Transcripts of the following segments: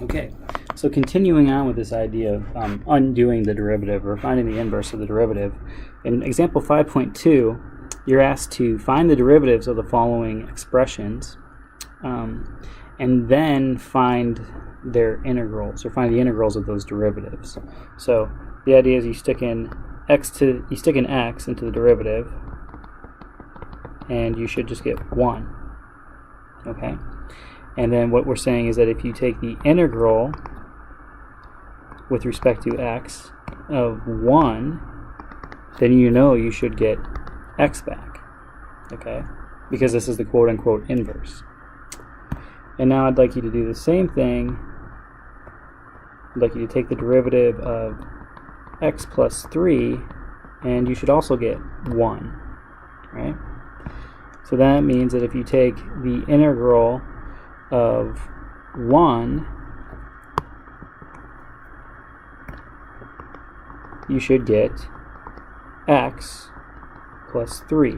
Okay, so continuing on with this idea of undoing the derivative or finding the inverse of the derivative, in example 5.2, you're asked to find the derivatives of the following expressions and then find their integrals, or find the integrals of those derivatives. So the idea is you stick in x into the derivative, and you should just get 1. Okay? And then what we're saying is that if you take the integral with respect to x of 1, then you know you should get x back. Okay? Because this is the quote-unquote inverse. And now I'd like you to do the same thing. I'd like you to take the derivative of x plus 3, and you should also get 1. Right? So that means that if you take the integral of 1, you should get x plus 3.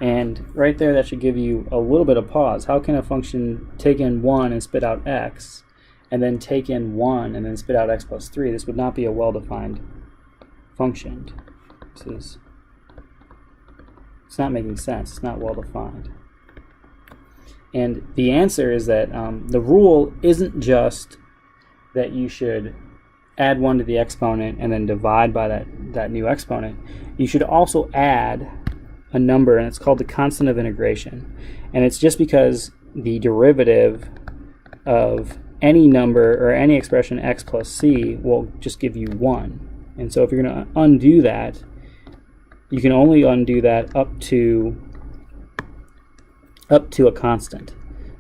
And right there, that should give you a little bit of pause. How can a function take in 1 and spit out x, and then take in 1 and then spit out x plus 3? This would not be a well-defined function. It's not making sense. It's not well-defined. And the answer is that the rule isn't just that you should add 1 to the exponent and then divide by that new exponent. You should also add a number, and it's called the constant of integration. And it's just because the derivative of any number or any expression x plus c will just give you 1. And so if you're going to undo that, you can only undo that up to a constant.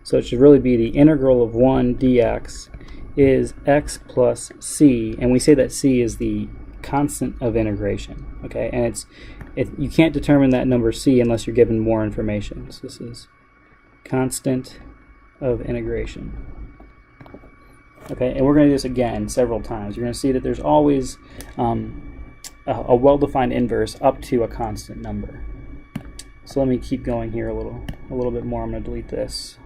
So it should really be the integral of 1 dx is x plus c, and we say that c is the constant of integration. Okay, and you can't determine that number c unless you're given more information. So this is constant of integration. Okay, and we're going to do this again several times. You're going to see that there's always a well-defined inverse up to a constant number. So let me keep going here a little bit more. I'm going to delete this.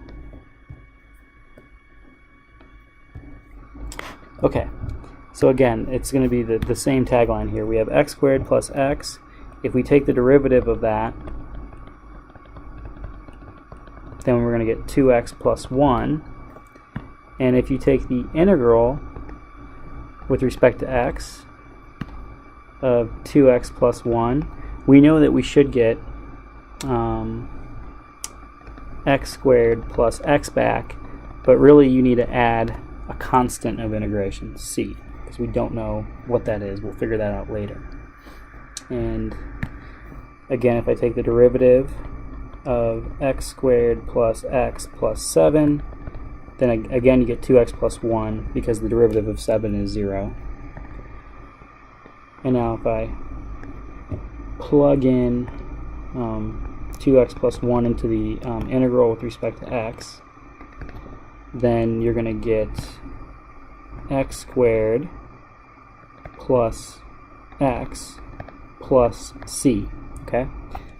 Okay, so again, it's going to be the same tagline here. We have x squared plus x. If we take the derivative of that, then we're going to get 2x plus 1. And if you take the integral with respect to x of 2x plus 1, we know that we should get x squared plus x back, but really you need to add a constant of integration, c, because we don't know what that is. We'll figure that out later. And again, if I take the derivative of x squared plus x plus 7, then again you get 2x plus 1 because the derivative of 7 is 0. And now if I plug in 2x plus 1 into the integral with respect to x, then you're going to get x squared plus x plus c. Okay?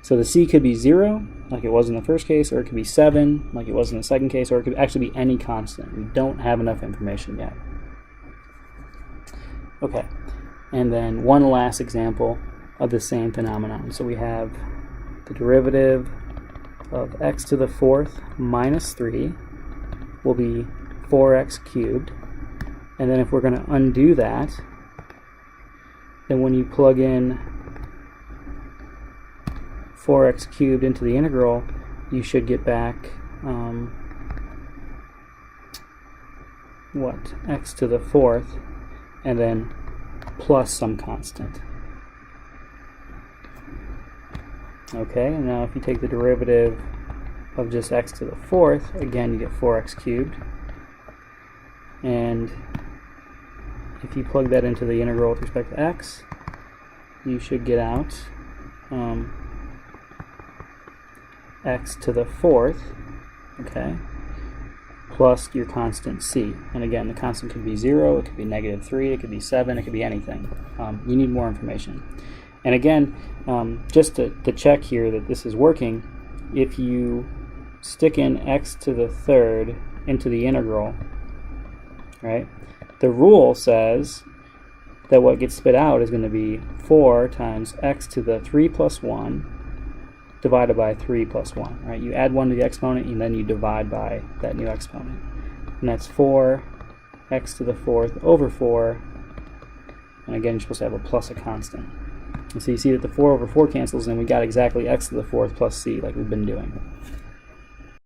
So the c could be 0, like it was in the first case, or it could be 7, like it was in the second case, or it could actually be any constant. We don't have enough information yet. Okay, and then one last example of the same phenomenon. So we have the derivative of x to the 4th minus 3 will be 4x cubed. And then if we're going to undo that, then when you plug in 4x cubed into the integral, you should get back x to the 4th, and then plus some constant. Okay, and now if you take the derivative of just x to the 4th, again you get 4x cubed. And if you plug that into the integral with respect to x, you should get out x to the 4th, okay, plus your constant c. And again, the constant could be 0, it could be -3, it could be 7, it could be anything. You need more information. And again, just to check here that this is working, if you stick in x to the 3rd into the integral, right? The rule says that what gets spit out is going to be 4 times x to the 3 plus 1 divided by 3 plus 1, right? You add 1 to the exponent and then you divide by that new exponent. And that's 4 x to the 4th over 4, and again you're supposed to have a plus a constant. And so you see that the 4 over 4 cancels and we got exactly x to the 4th plus c like we've been doing.